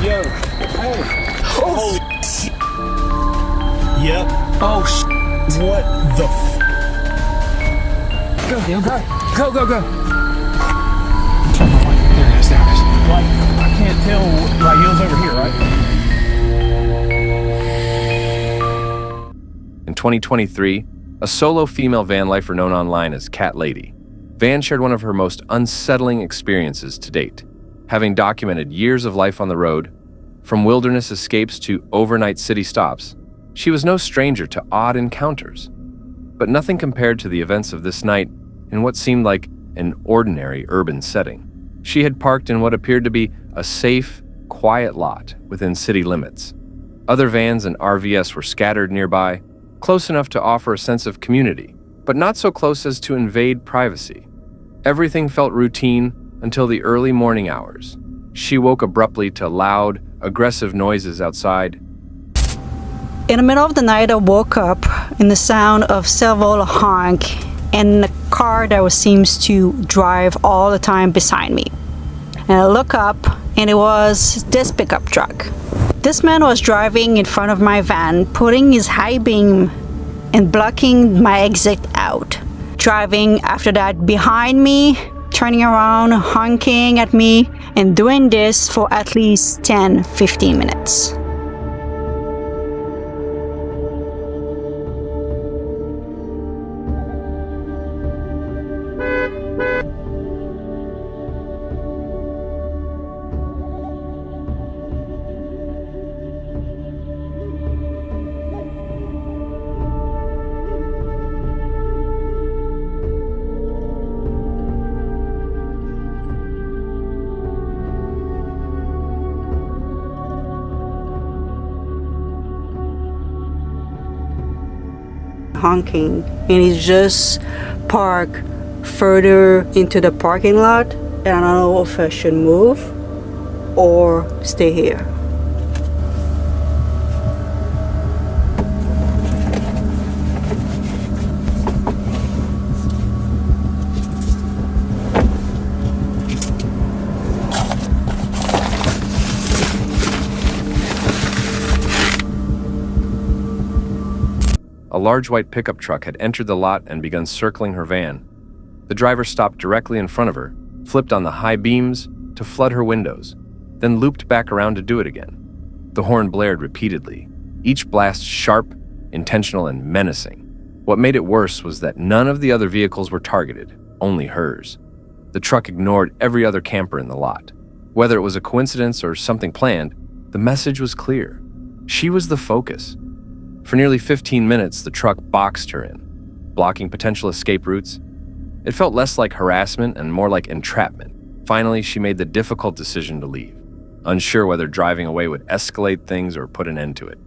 Yo, hey. Holy shit. Yep. Oh, shit. What the Go, Dale, go. Turn my light. There it is. Like, I can't tell, like, he was over here, right? In 2023, a solo female van lifer known online as Cat Lady, Van shared one of her most unsettling experiences to date. Having documented years of life on the road, from wilderness escapes to overnight city stops, she was no stranger to odd encounters. But nothing compared to the events of this night in what seemed like an ordinary urban setting. She had parked in what appeared to be a safe, quiet lot within city limits. Other vans and RVs were scattered nearby, close enough to offer a sense of community, but not so close as to invade privacy. Everything felt routine until the early morning hours. She woke abruptly to loud, aggressive noises outside. In the middle of the night, I woke up in the sound of several honk and a car that seems to drive all the time beside me. And I look up and it was this pickup truck. This man was driving in front of my van, putting his high beam and blocking my exit out. Driving after that behind me, turning around, honking at me, and doing this for at least 10-15 minutes. Honking, and he's just parked further into the parking lot, and I don't know if I should move or stay here. A large white pickup truck had entered the lot and begun circling her van. The driver stopped directly in front of her, flipped on the high beams to flood her windows, then looped back around to do it again. The horn blared repeatedly, each blast sharp, intentional, and menacing. What made it worse was that none of the other vehicles were targeted, only hers. The truck ignored every other camper in the lot. Whether it was a coincidence or something planned, the message was clear. She was the focus. For nearly 15 minutes, the truck boxed her in, blocking potential escape routes. It felt less like harassment and more like entrapment. Finally, she made the difficult decision to leave, unsure whether driving away would escalate things or put an end to it.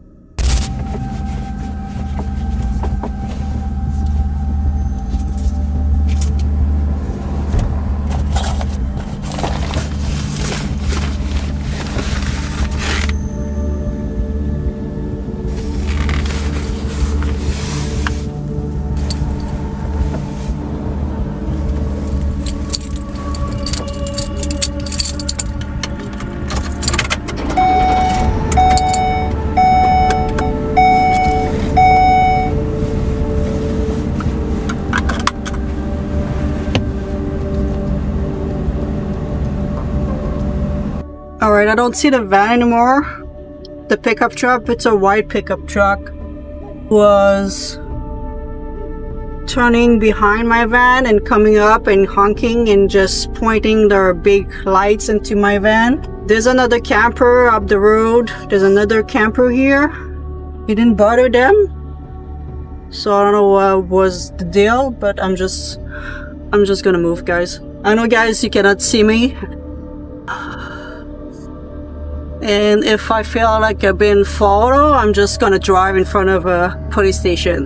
Alright, I don't see the van anymore. The pickup truck, it's a white pickup truck, was turning behind my van and coming up and honking and just pointing their big lights into my van. There's another camper up the road. There's another camper here. It didn't bother them. So I don't know what was the deal, but I'm just gonna move, guys. I know, guys, you cannot see me. And if I feel like I've been followed, I'm just gonna drive in front of a police station.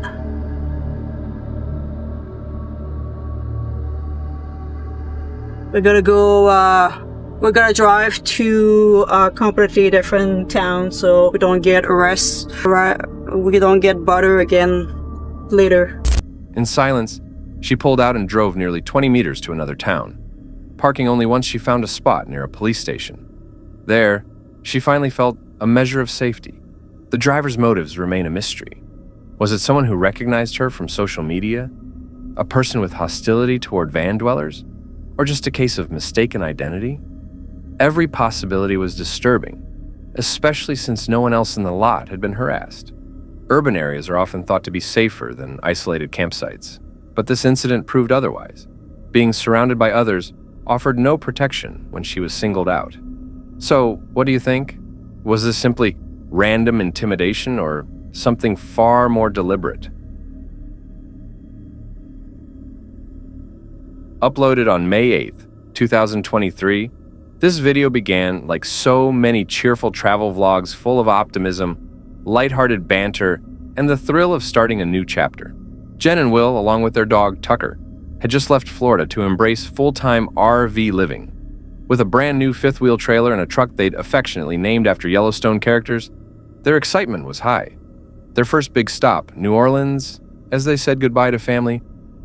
We're gonna drive to a completely different town so we don't get arrested, we don't get bothered again later. In silence, she pulled out and drove nearly 20 meters to another town. parking only once she found a spot near a police station. There, she finally felt a measure of safety. The driver's motives remain a mystery. Was it someone who recognized her from social media? A person with hostility toward van dwellers? Or just a case of mistaken identity? Every possibility was disturbing, especially since no one else in the lot had been harassed. Urban areas are often thought to be safer than isolated campsites, but this incident proved otherwise. Being surrounded by others offered no protection when she was singled out. So, what do you think? Was this simply random intimidation or something far more deliberate? Uploaded on May 8th, 2023, this video began like so many cheerful travel vlogs full of optimism, lighthearted banter, and the thrill of starting a new chapter. Jen and Will, along with their dog Tucker, had just left Florida to embrace full-time RV living. With a brand new fifth-wheel trailer and a truck they'd affectionately named after Yellowstone characters, their excitement was high. Their first big stop, New Orleans, as they said goodbye to family,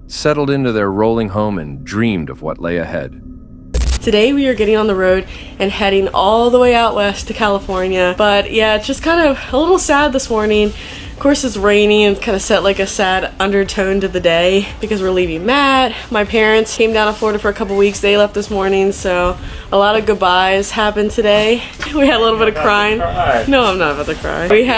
settled into their rolling home and dreamed of what lay ahead. Today we are getting on the road and heading all the way out west to California. But yeah, it's just kind of a little sad this morning. Of course it's rainy and kind of set like a sad undertone to the day because we're leaving Matt. My parents came down to Florida for a couple weeks. They left this morning, so a lot of goodbyes happened today. We had a little bit of crying. No, I'm not about to cry. We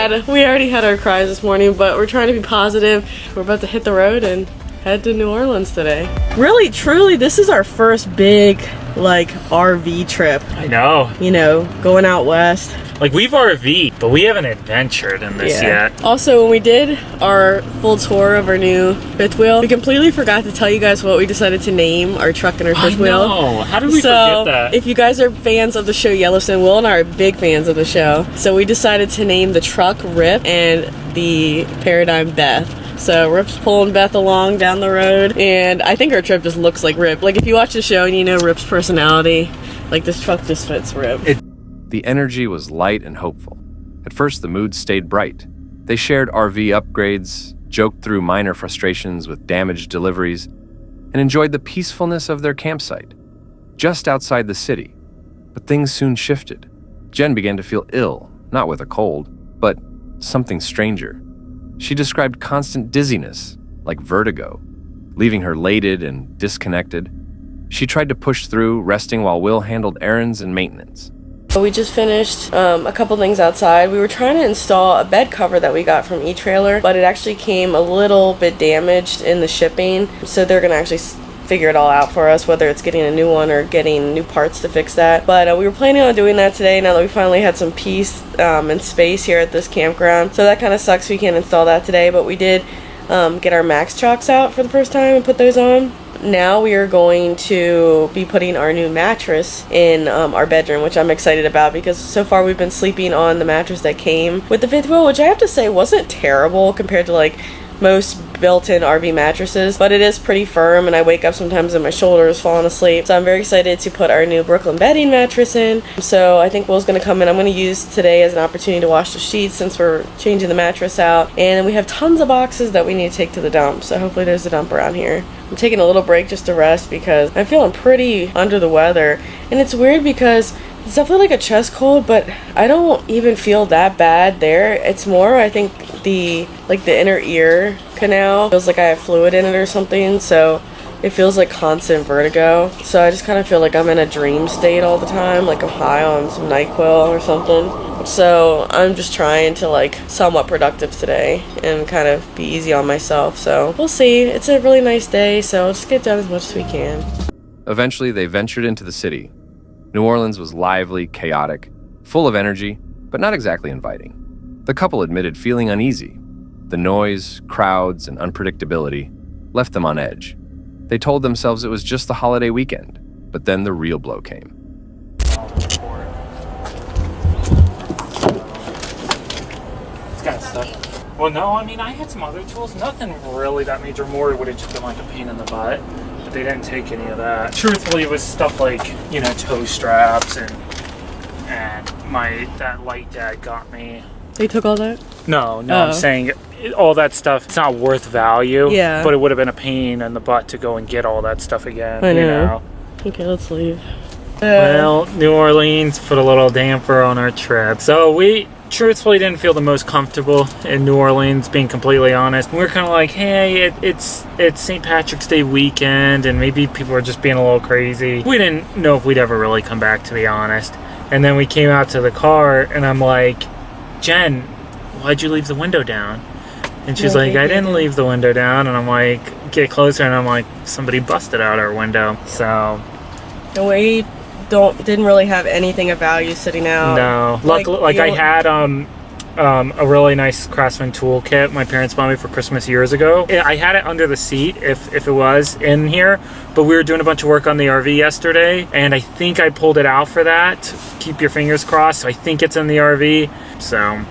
already had our cries this morning, but we're trying to be positive. We're about to hit the road and head to New Orleans today. Really, truly, this is our first big like RV trip. I know. You know, going out west. Like, we've RV'd, but we haven't adventured in this yet. Also, when we did our full tour of our new fifth wheel, we completely forgot to tell you guys what we decided to name our truck and our fifth wheel. Oh, how did we forget that? If you guys are fans of the show Yellowstone, Will and I are big fans of the show. So we decided to name the truck Rip and the Paradigm Beth. So Rip's pulling Beth along down the road, and I think our trip just looks like Rip. Like, if you watch the show and you know Rip's personality, like, this truck just fits Rip. The energy was light and hopeful. At first, the mood stayed bright. They shared RV upgrades, joked through minor frustrations with damaged deliveries, and enjoyed the peacefulness of their campsite, just outside the city. But things soon shifted. Jen began to feel ill, not with a cold, but something stranger. She described constant dizziness, like vertigo, leaving her elated and disconnected. She tried to push through, resting while Will handled errands and maintenance. We just finished a couple things outside. We were trying to install a bed cover that we got from eTrailer, but it actually came a little bit damaged in the shipping, so they're going to actually figure it all out for us, whether it's getting a new one or getting new parts to fix that. But we were planning on doing that today now that we finally had some peace and space here at this campground. So that kind of sucks we can't install that today, but we did get our Max Chalks out for the first time and put those on. Now we are going to be putting our new mattress in our bedroom, which I'm excited about because so far we've been sleeping on the mattress that came with the fifth wheel, which I have to say wasn't terrible compared to like most built-in RV mattresses, but it is pretty firm and I wake up sometimes and my shoulders falling asleep. So I'm very excited to put our new Brooklyn bedding mattress in. So I think Will's going to come in. I'm going to use today as an opportunity to wash the sheets since we're changing the mattress out, and we have tons of boxes that we need to take to the dump, so hopefully there's a dump around here. I'm taking a little break just to rest because I'm feeling pretty under the weather, and it's weird because it's definitely like a chest cold, but I don't even feel that bad there. It's more, I think, the inner ear canal feels like I have fluid in it or something, so it feels like constant vertigo. So I just kind of feel like I'm in a dream state all the time, like I'm high on some NyQuil or something. So I'm just trying to like somewhat productive today and kind of be easy on myself. So we'll see. It's a really nice day, so we'll just get done as much as we can. Eventually, they ventured into the city. New Orleans was lively, chaotic, full of energy, but not exactly inviting. The couple admitted feeling uneasy. The noise, crowds, and unpredictability left them on edge. They told themselves it was just the holiday weekend, but then the real blow came. It's kind of stuck. Well, no, I mean, I had some other tools. Nothing really that major. More would have just been like a pain in the butt, but they didn't take any of that. Truthfully, it was stuff like, you know, toe straps and that light dad got me. They took all that? No, I'm saying all that stuff, it's not worth value. Yeah. But it would have been a pain in the butt to go and get all that stuff again. I know. Okay, let's leave. Well, New Orleans put a little damper on our trip. So we truthfully didn't feel the most comfortable in New Orleans, being completely honest. We were kind of like, hey, it's St. Patrick's Day weekend, and maybe people are just being a little crazy. We didn't know if we'd ever really come back, to be honest. And then we came out to the car, and I'm like, Jen, why'd you leave the window down? And she's like, I didn't leave the window down. And I'm like, get closer, and I'm like, somebody busted out our window. So We didn't really have anything of value sitting out. no, like I had a really nice Craftsman toolkit my parents bought me for Christmas years ago. I had it under the seat if it was in here, but we were doing a bunch of work on the RV yesterday, and I think I pulled it out for that. Keep your fingers crossed. So I think it's in the RV. So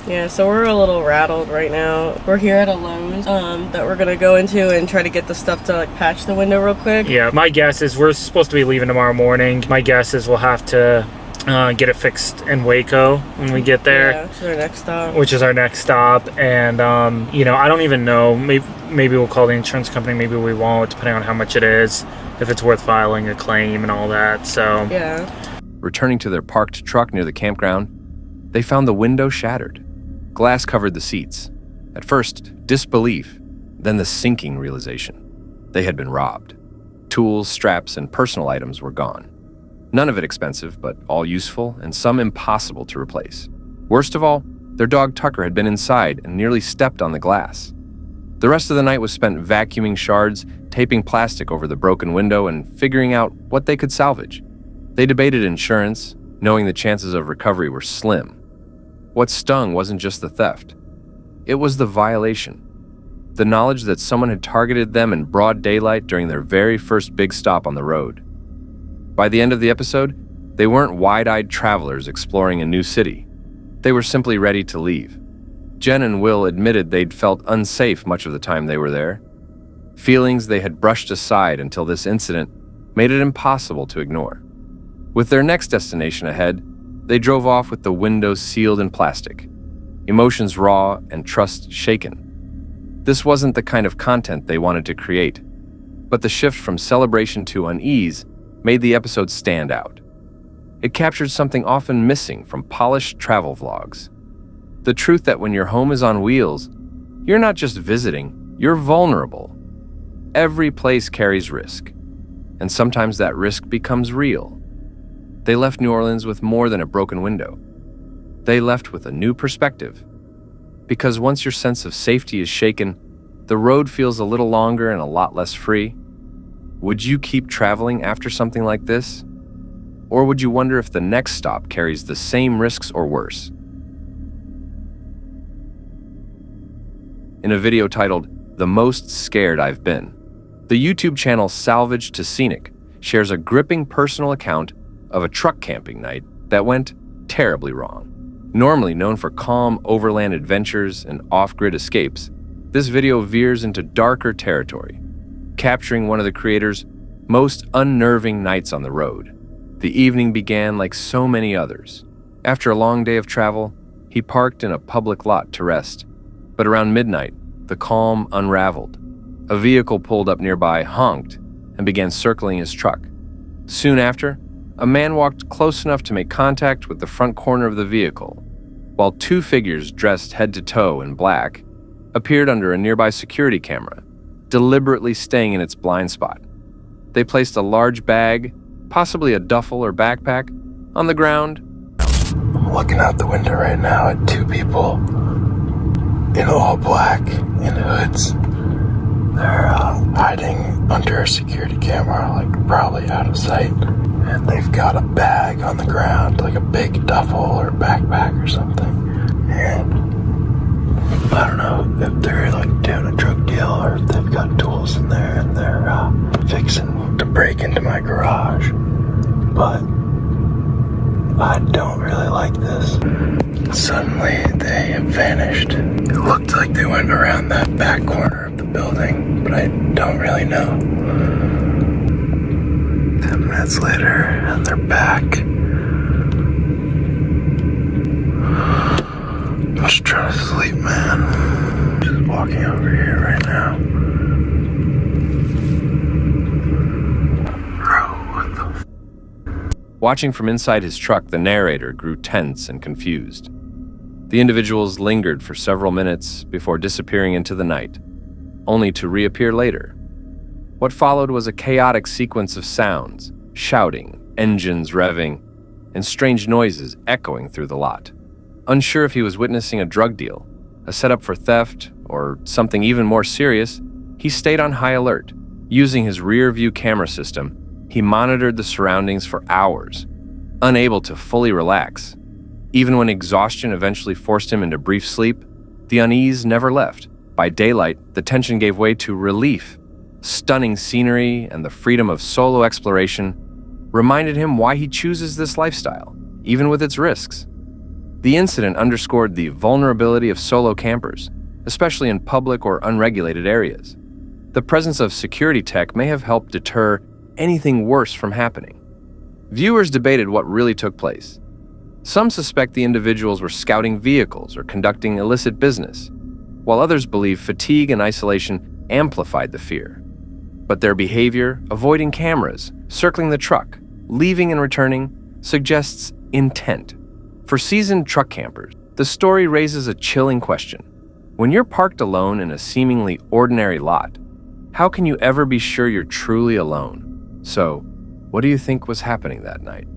yeah, so we're a little rattled right now. We're here at a Lowe's that we're gonna go into and try to get the stuff to like patch the window real quick. yeah, my guess is we're supposed to be leaving tomorrow morning. My guess is we'll have to get it fixed in Waco when we get there. Yeah, which is our next stop. Which is our next stop. And I don't even know, maybe we'll call the insurance company, maybe we won't, depending on how much it is, if it's worth filing a claim and all that. So yeah. Returning to their parked truck near the campground, they found the window shattered. Glass covered the seats. At first, disbelief, then the sinking realization. They had been robbed. Tools, straps, and personal items were gone. None of it expensive, but all useful and some impossible to replace. Worst of all, their dog Tucker had been inside and nearly stepped on the glass. The rest of the night was spent vacuuming shards, taping plastic over the broken window, and figuring out what they could salvage. They debated insurance, knowing the chances of recovery were slim. What stung wasn't just the theft. It was the violation. The knowledge that someone had targeted them in broad daylight during their very first big stop on the road. By the end of the episode, they weren't wide-eyed travelers exploring a new city. They were simply ready to leave. Jen and Will admitted they'd felt unsafe much of the time they were there. Feelings they had brushed aside until this incident made it impossible to ignore. With their next destination ahead, they drove off with the windows sealed in plastic, emotions raw and trust shaken. This wasn't the kind of content they wanted to create, but the shift from celebration to unease made the episode stand out. It captured something often missing from polished travel vlogs. The truth that when your home is on wheels, you're not just visiting, you're vulnerable. Every place carries risk, and sometimes that risk becomes real. They left New Orleans with more than a broken window. They left with a new perspective. Because once your sense of safety is shaken, the road feels a little longer and a lot less free. Would you keep traveling after something like this? Or would you wonder if the next stop carries the same risks or worse? In a video titled, "The Most Scared I've Been," the YouTube channel Salvage to Scenic shares a gripping personal account of a truck camping night that went terribly wrong. Normally known for calm overland adventures and off-grid escapes, this video veers into darker territory, capturing one of the creator's most unnerving nights on the road. The evening began like so many others. After a long day of travel, he parked in a public lot to rest. But around midnight, the calm unraveled. A vehicle pulled up nearby, honked, and began circling his truck. Soon after, a man walked close enough to make contact with the front corner of the vehicle, while two figures dressed head to toe in black appeared under a nearby security camera, deliberately staying in its blind spot. They placed a large bag, possibly a duffel or backpack, on the ground. I'm looking out the window right now at two people in all black in hoods. They're hiding under a security camera, like probably out of sight. And they've got a bag on the ground, like a big duffel or backpack or something. And I don't know if they're like doing a drug deal or if they've got tools in there and they're fixing to break into my garage. But I don't really like this. Suddenly they have vanished. It looked like they went around that back corner of the building, but I don't really know. 10 minutes later, and they're back. I'm just trying to sleep, man. Just walking over here right now. Bro, what Watching from inside his truck, the narrator grew tense and confused. The individuals lingered for several minutes before disappearing into the night, only to reappear later. What followed was a chaotic sequence of sounds, shouting, engines revving, and strange noises echoing through the lot. Unsure if he was witnessing a drug deal, a setup for theft, or something even more serious, he stayed on high alert. Using his rear-view camera system, he monitored the surroundings for hours, unable to fully relax. Even when exhaustion eventually forced him into brief sleep, the unease never left. By daylight, the tension gave way to relief. Stunning scenery and the freedom of solo exploration reminded him why he chooses this lifestyle, even with its risks. The incident underscored the vulnerability of solo campers, especially in public or unregulated areas. The presence of security tech may have helped deter anything worse from happening. Viewers debated what really took place. Some suspect the individuals were scouting vehicles or conducting illicit business, while others believe fatigue and isolation amplified the fear. But their behavior, avoiding cameras, circling the truck, leaving and returning, suggests intent. For seasoned truck campers, the story raises a chilling question. When you're parked alone in a seemingly ordinary lot, how can you ever be sure you're truly alone? So, what do you think was happening that night?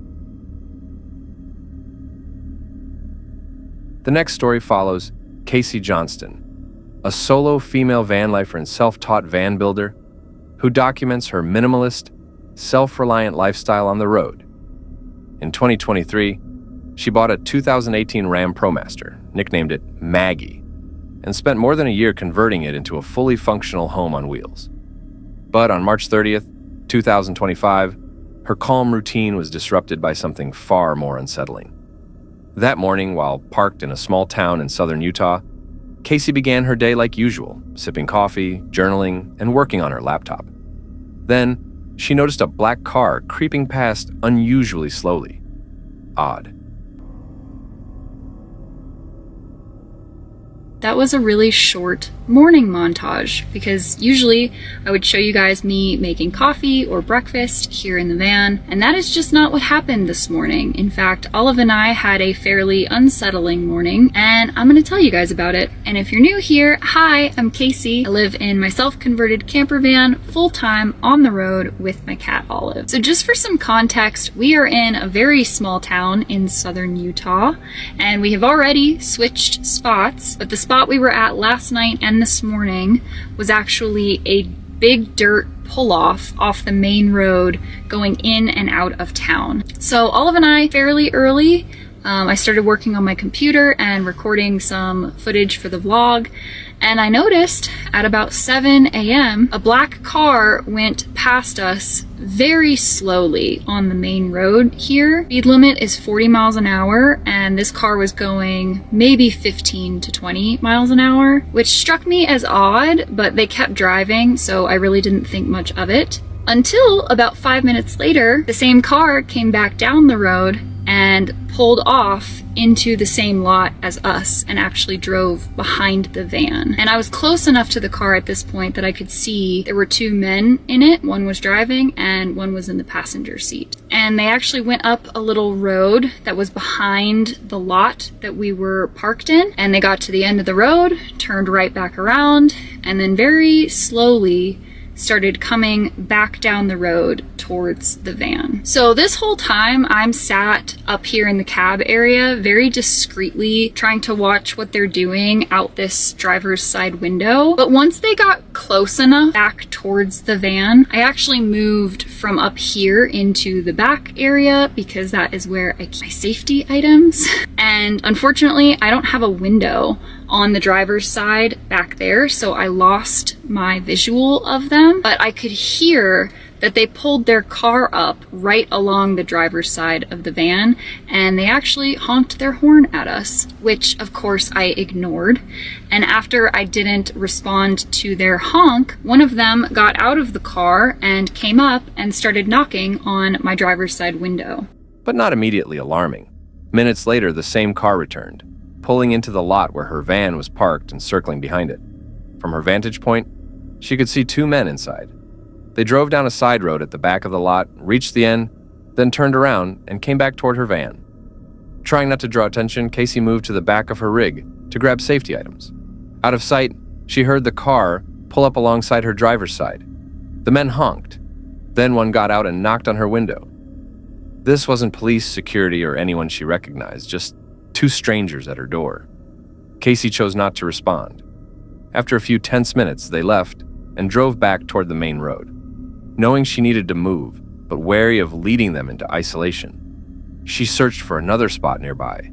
The next story follows Casey Johnston, a solo female van lifer and self-taught van builder who documents her minimalist, self-reliant lifestyle on the road. In 2023, she bought a 2018 Ram ProMaster, nicknamed it Maggie, and spent more than a year converting it into a fully functional home on wheels. But on March 30th, 2025, her calm routine was disrupted by something far more unsettling. That morning, while parked in a small town in southern Utah, Casey began her day like usual, sipping coffee, journaling, and working on her laptop. Then, she noticed a black car creeping past unusually slowly. Odd. That was a really short morning montage because usually I would show you guys me making coffee or breakfast here in the van, and that is just not what happened this morning. In fact, Olive and I had a fairly unsettling morning, and I'm going to tell you guys about it. And if you're new here, hi, I'm Casey. I live in my self-converted camper van full-time on the road with my cat Olive. So just for some context, we are in a very small town in southern Utah, and we have already switched spots, but the spot we were at last night and this morning was actually a big dirt pull-off off the main road going in and out of town. So Olive and I, fairly early, I started working on my computer and recording some footage for the vlog, and I noticed at about 7 a.m. a black car went past us very slowly on the main road here. Speed limit is 40 miles an hour, and this car was going maybe 15 to 20 miles an hour, which struck me as odd, but they kept driving, so I really didn't think much of it. Until about 5 minutes later, the same car came back down the road and pulled off into the same lot as us and actually drove behind the van. And I was close enough to the car at this point that I could see there were two men in it. One was driving and one was in the passenger seat. And they actually went up a little road that was behind the lot that we were parked in. And they got to the end of the road, turned right back around, and then very slowly started coming back down the road towards the van. So this whole time I'm sat up here in the cab area very discreetly trying to watch what they're doing out this driver's side window. But once they got close enough back towards the van, I actually moved from up here into the back area because that is where I keep my safety items. And unfortunately, I don't have a window on the driver's side back there, so I lost my visual of them, but I could hear that they pulled their car up right along the driver's side of the van, and they actually honked their horn at us, which of course I ignored. And after I didn't respond to their honk, one of them got out of the car and came up and started knocking on my driver's side window. But not immediately alarming. Minutes later, the same car returned, pulling into the lot where her van was parked and circling behind it. From her vantage point, she could see two men inside. They drove down a side road at the back of the lot, reached the end, then turned around and came back toward her van. Trying not to draw attention, Casey moved to the back of her rig to grab safety items. Out of sight, she heard the car pull up alongside her driver's side. The men honked. Then one got out and knocked on her window. This wasn't police, security, or anyone she recognized, just two strangers at her door. Casey chose not to respond. After a few tense minutes, they left and drove back toward the main road, knowing she needed to move, but wary of leading them into isolation. She searched for another spot nearby.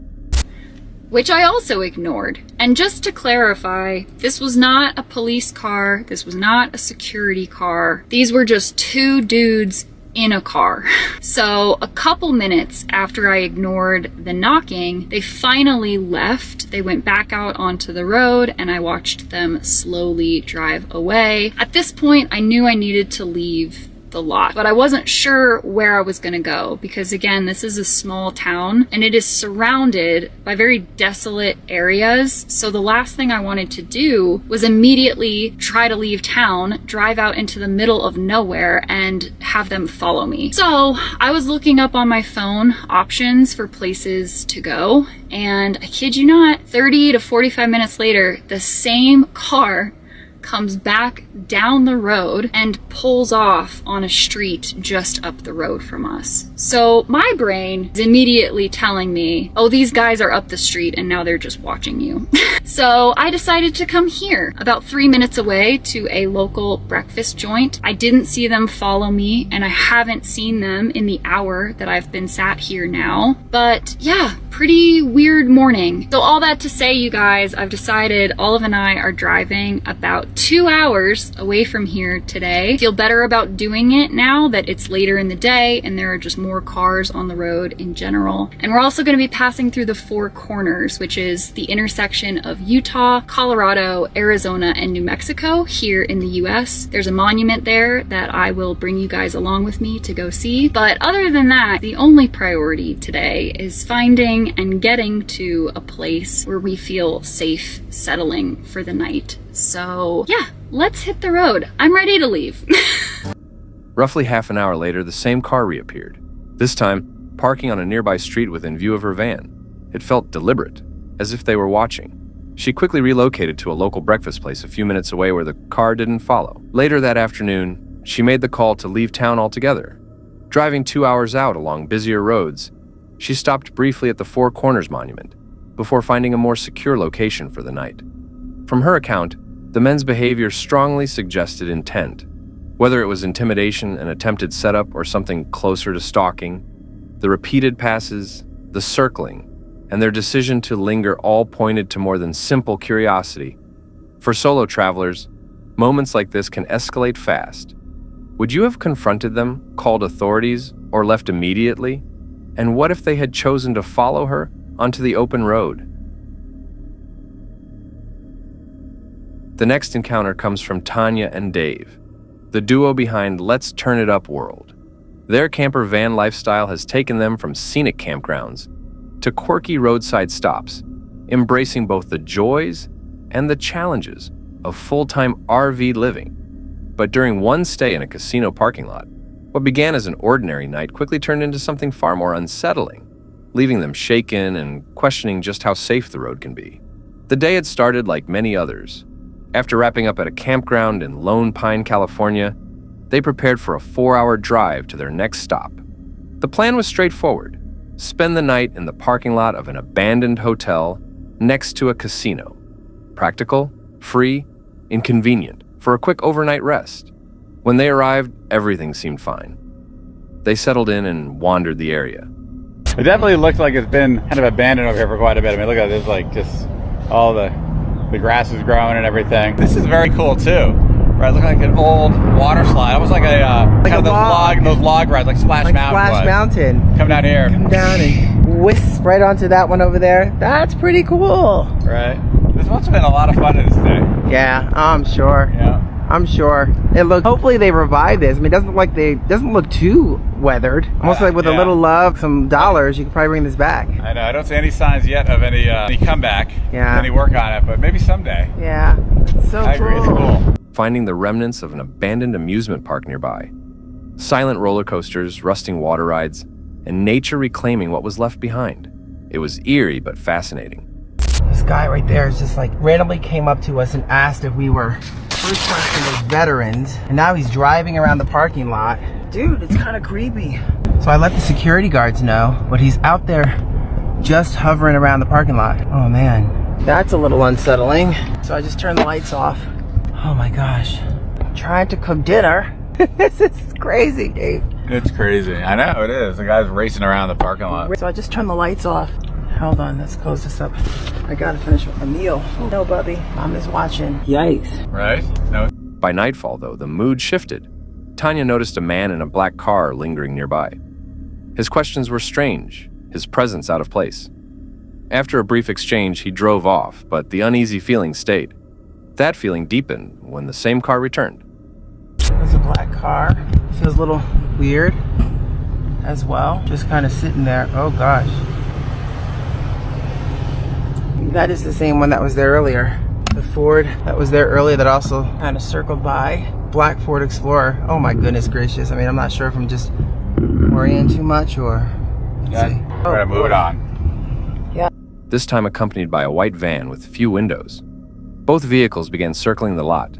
Which I also ignored. And just to clarify, this was not a police car, this was not a security car. These were just two dudes in a car. So a couple minutes after I ignored the knocking, they finally left. They went back out onto the road and I watched them slowly drive away. At this point, I knew I needed to leave the lot, but I wasn't sure where I was gonna go because again, this is a small town and it is surrounded by very desolate areas. So the last thing I wanted to do was immediately try to leave town, drive out into the middle of nowhere and have them follow me. So I was looking up on my phone options for places to go, and I kid you not, 30 to 45 minutes later, the same car comes back down the road and pulls off on a street just up the road from us. So my brain is immediately telling me, oh, these guys are up the street and now they're just watching you. So I decided to come here, about 3 minutes away, to a local breakfast joint. I didn't see them follow me and I haven't seen them in the hour that I've been sat here now. But yeah, pretty weird morning. So all that to say, you guys, I've decided Olive and I are driving about 2 hours away from here today. Feel better about doing it now that it's later in the day and there are just more cars on the road in general. And we're also going to be passing through the Four Corners, which is the intersection of Utah, Colorado, Arizona, and New Mexico here in the US. There's a monument there that I will bring you guys along with me to go see. But other than that, the only priority today is finding and getting to a place where we feel safe settling for the night. So yeah, let's hit the road. I'm ready to leave. Roughly half an hour later, the same car reappeared, this time parking on a nearby street within view of her van. It felt deliberate, as if they were watching. She quickly relocated to a local breakfast place a few minutes away where the car didn't follow. Later that afternoon, she made the call to leave town altogether. Driving 2 hours out along busier roads, she stopped briefly at the Four Corners monument before finding a more secure location for the night. From her account, the men's behavior strongly suggested intent. Whether it was intimidation, an attempted setup, or something closer to stalking, the repeated passes, the circling, and their decision to linger all pointed to more than simple curiosity. For solo travelers, moments like this can escalate fast. Would you have confronted them, called authorities, or left immediately? And what if they had chosen to follow her onto the open road? The next encounter comes from Tanya and Dave, the duo behind Let's Turn It Up World. Their camper van lifestyle has taken them from scenic campgrounds to quirky roadside stops, embracing both the joys and the challenges of full-time RV living. But during one stay in a casino parking lot, what began as an ordinary night quickly turned into something far more unsettling, leaving them shaken and questioning just how safe the road can be. The day had started like many others. After wrapping up at a campground in Lone Pine, California, they prepared for a 4-hour drive to their next stop. The plan was straightforward: spend the night in the parking lot of an abandoned hotel next to a casino. Practical, free, inconvenient for a quick overnight rest. When they arrived, everything seemed fine. They settled in and wandered the area. It definitely looks like it's been kind of abandoned over here for quite a bit. I mean, look at this, like just all the grass is growing and everything. This is very cool too. Right, looking like an old water slide, almost like a kind of those log rides, like Splash Mountain. Splash Mountain. Come down here. Come down and whisk right onto that one over there. That's pretty cool. Right. This must have been a lot of fun in this day. Yeah, I'm sure. Yeah. I'm sure. It look. Hopefully they revive this. I mean, it doesn't look too weathered. Almost like with a little love, some dollars, you could probably bring this back. I know. I don't see any signs yet of any comeback. Yeah. Any work on it, but maybe someday. Yeah. It's so I agree. It's cool. Finding the remnants of an abandoned amusement park nearby. Silent roller coasters, rusting water rides, and nature reclaiming what was left behind. It was eerie but fascinating. This guy right there is just like randomly came up to us and asked if we were first responders veterans, and now he's driving around the parking lot. Dude, it's kind of creepy. So I let the security guards know, but he's out there just hovering around the parking lot. Oh man, that's a little unsettling. So I just turned the lights off. Oh my gosh, trying to cook dinner. This is crazy, Dave. It's crazy. I know it is. The guy's racing around the parking lot. So I just turned the lights off. Hold on, let's close this up. I gotta finish with a meal. No, Bubby, Mom is watching. Yikes. Right? No. By nightfall, though, the mood shifted. Tanya noticed a man in a black car lingering nearby. His questions were strange, his presence out of place. After a brief exchange, he drove off, but the uneasy feeling stayed. That feeling deepened when the same car returned. There's a black car. Feels a little weird as well. Just kind of sitting there. Oh gosh. That is the same one that was there earlier. The Ford that was there earlier that also kind of circled by. Black Ford Explorer. Oh my goodness gracious. I mean, I'm not sure if I'm just worrying too much or... We're gonna move it on. Yeah. This time accompanied by a white van with few windows. Both vehicles began circling the lot,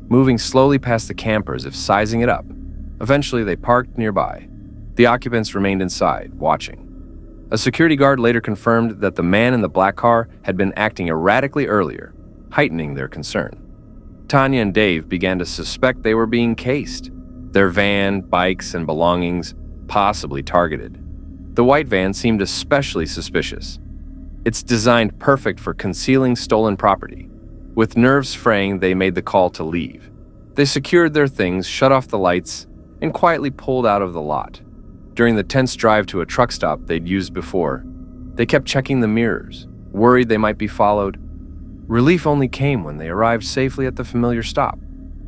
moving slowly past the camper as if sizing it up. Eventually, they parked nearby. The occupants remained inside, watching. A security guard later confirmed that the man in the black car had been acting erratically earlier, heightening their concern. Tanya and Dave began to suspect they were being cased, their van, bikes, and belongings possibly targeted. The white van seemed especially suspicious. It's designed perfect for concealing stolen property. With nerves fraying, they made the call to leave. They secured their things, shut off the lights, and quietly pulled out of the lot. During the tense drive to a truck stop they'd used before, they kept checking the mirrors, worried they might be followed. Relief only came when they arrived safely at the familiar stop.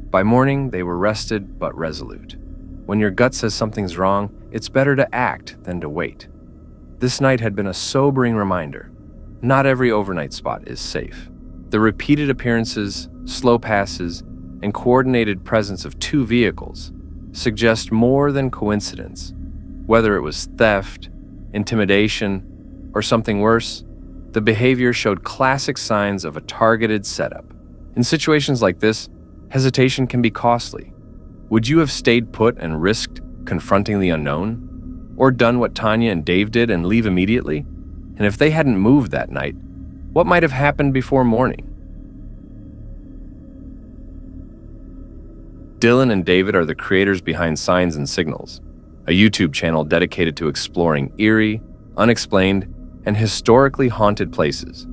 By morning, they were rested but resolute. When your gut says something's wrong, it's better to act than to wait. This night had been a sobering reminder. Not every overnight spot is safe. The repeated appearances, slow passes, and coordinated presence of two vehicles suggest more than coincidence. Whether it was theft, intimidation, or something worse, the behavior showed classic signs of a targeted setup. In situations like this, hesitation can be costly. Would you have stayed put and risked confronting the unknown? Or done what Tanya and Dave did and leave immediately? And if they hadn't moved that night, what might have happened before morning? Dylan and David are the creators behind Signs and Signals, a YouTube channel dedicated to exploring eerie, unexplained, and historically haunted places.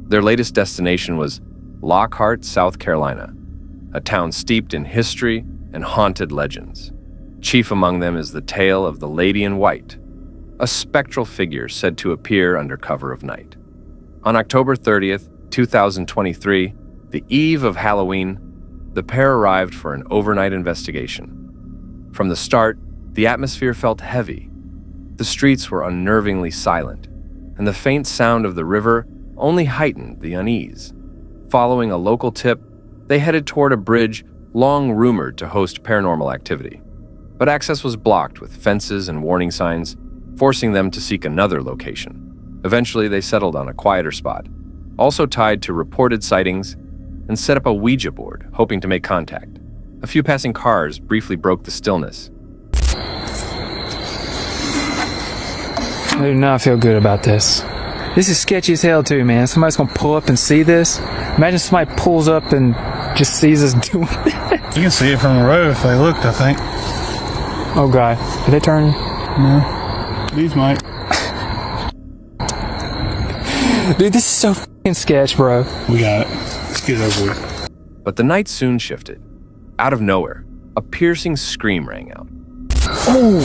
Their latest destination was Lockhart, South Carolina, a town steeped in history and haunted legends. Chief among them is the tale of the Lady in White, a spectral figure said to appear under cover of night. On October 30th, 2023, the eve of Halloween, the pair arrived for an overnight investigation. From the start, the atmosphere felt heavy. The streets were unnervingly silent, and the faint sound of the river only heightened the unease. Following a local tip, they headed toward a bridge long rumored to host paranormal activity. But access was blocked with fences and warning signs, forcing them to seek another location. Eventually, they settled on a quieter spot, also tied to reported sightings, and set up a Ouija board, hoping to make contact. A few passing cars briefly broke the stillness. I do not feel good about this. This is sketchy as hell too, man. Somebody's gonna pull up and see this. Imagine somebody pulls up and just sees us doing this. You can see it from the road if they looked, I think. Oh god, did they turn? No. These might. Dude, this is so fucking sketch, bro. We got it. Let's get it over with. But the night soon shifted. Out of nowhere, a piercing scream rang out. Oh!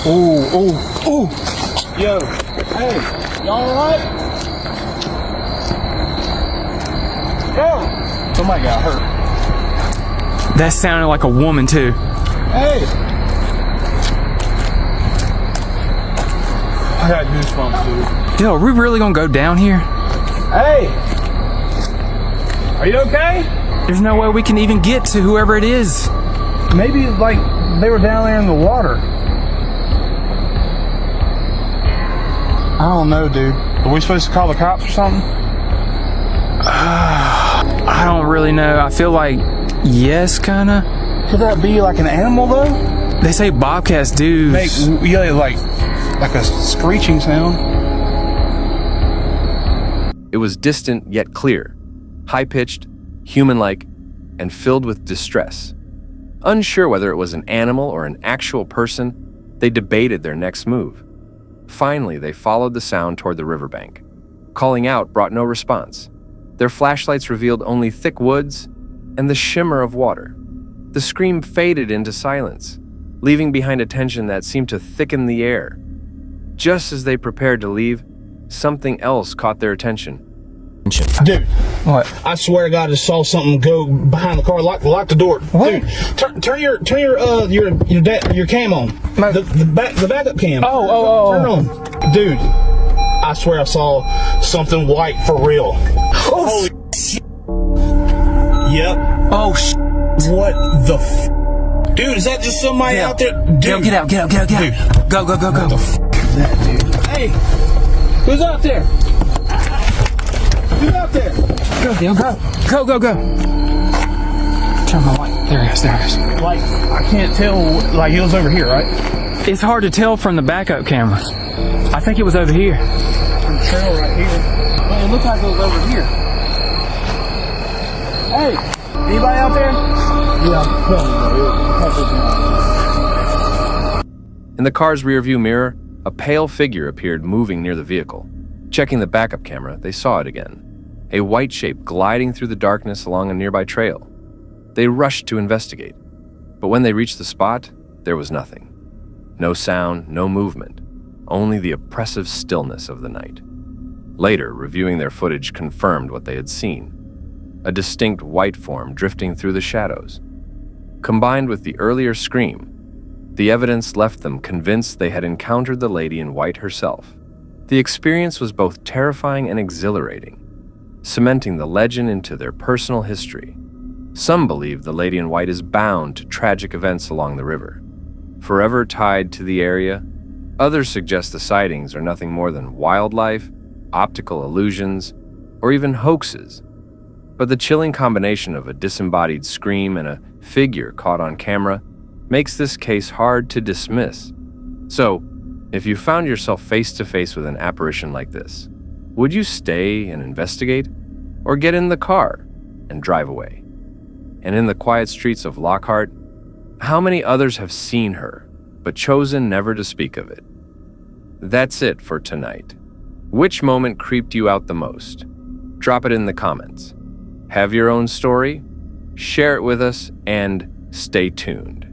Oh, oh, oh! Yo, hey, y'all alright? Yo! Somebody got hurt. That sounded like a woman too. Hey! I got goosebumps, dude. Yo, are we really gonna go down here? Hey! Are you okay? There's no way we can even get to whoever it is. Maybe, like, they were down there in the water. I don't know, dude. Are we supposed to call the cops or something? I don't really know. I feel like yes, kinda. Could that be like an animal though? They say bobcats do. Make like a screeching sound. It was distant yet clear, high-pitched, human-like, and filled with distress. Unsure whether it was an animal or an actual person, they debated their next move. Finally, they followed the sound toward the riverbank. Calling out brought no response. Their flashlights revealed only thick woods and the shimmer of water. The scream faded into silence, leaving behind a tension that seemed to thicken the air. Just as they prepared to leave, something else caught their attention. Dude, What? I swear to God, I just saw something go behind the car. Lock the door. What? Dude, turn your cam on. The backup cam. Oh. Turn it on, dude. I swear I saw something white for real. Holy shit. Yep. Oh, What the dude? Is that just somebody out there? Dude, Get out. Dude. Go. What the is that, dude? Hey, who's out there? Who's out there? Go. Turn my light. There he is. Like, I can't tell. Like, he was over here, right? It's hard to tell from the backup camera. I think it was over here. The trail right here. Well, it looks like it was over here. Hey, anybody out there? Yeah, In the car's rearview mirror, a pale figure appeared moving near the vehicle. Checking the backup camera, they saw it again. A white shape gliding through the darkness along a nearby trail. They rushed to investigate, but when they reached the spot, there was nothing. No sound, no movement, only the oppressive stillness of the night. Later, reviewing their footage confirmed what they had seen. A distinct white form drifting through the shadows. Combined with the earlier scream, the evidence left them convinced they had encountered the lady in white herself. The experience was both terrifying and exhilarating, cementing the legend into their personal history. Some believe the lady in white is bound to tragic events along the river, forever tied to the area. Others suggest the sightings are nothing more than wildlife, optical illusions, or even hoaxes. But the chilling combination of a disembodied scream and a figure caught on camera makes this case hard to dismiss. So, if you found yourself face to face with an apparition like this, would you stay and investigate, or get in the car and drive away? And in the quiet streets of Lockhart, how many others have seen her, but chosen never to speak of it? That's it for tonight. Which moment creeped you out the most? Drop it in the comments. Have your own story? Share it with us, and stay tuned.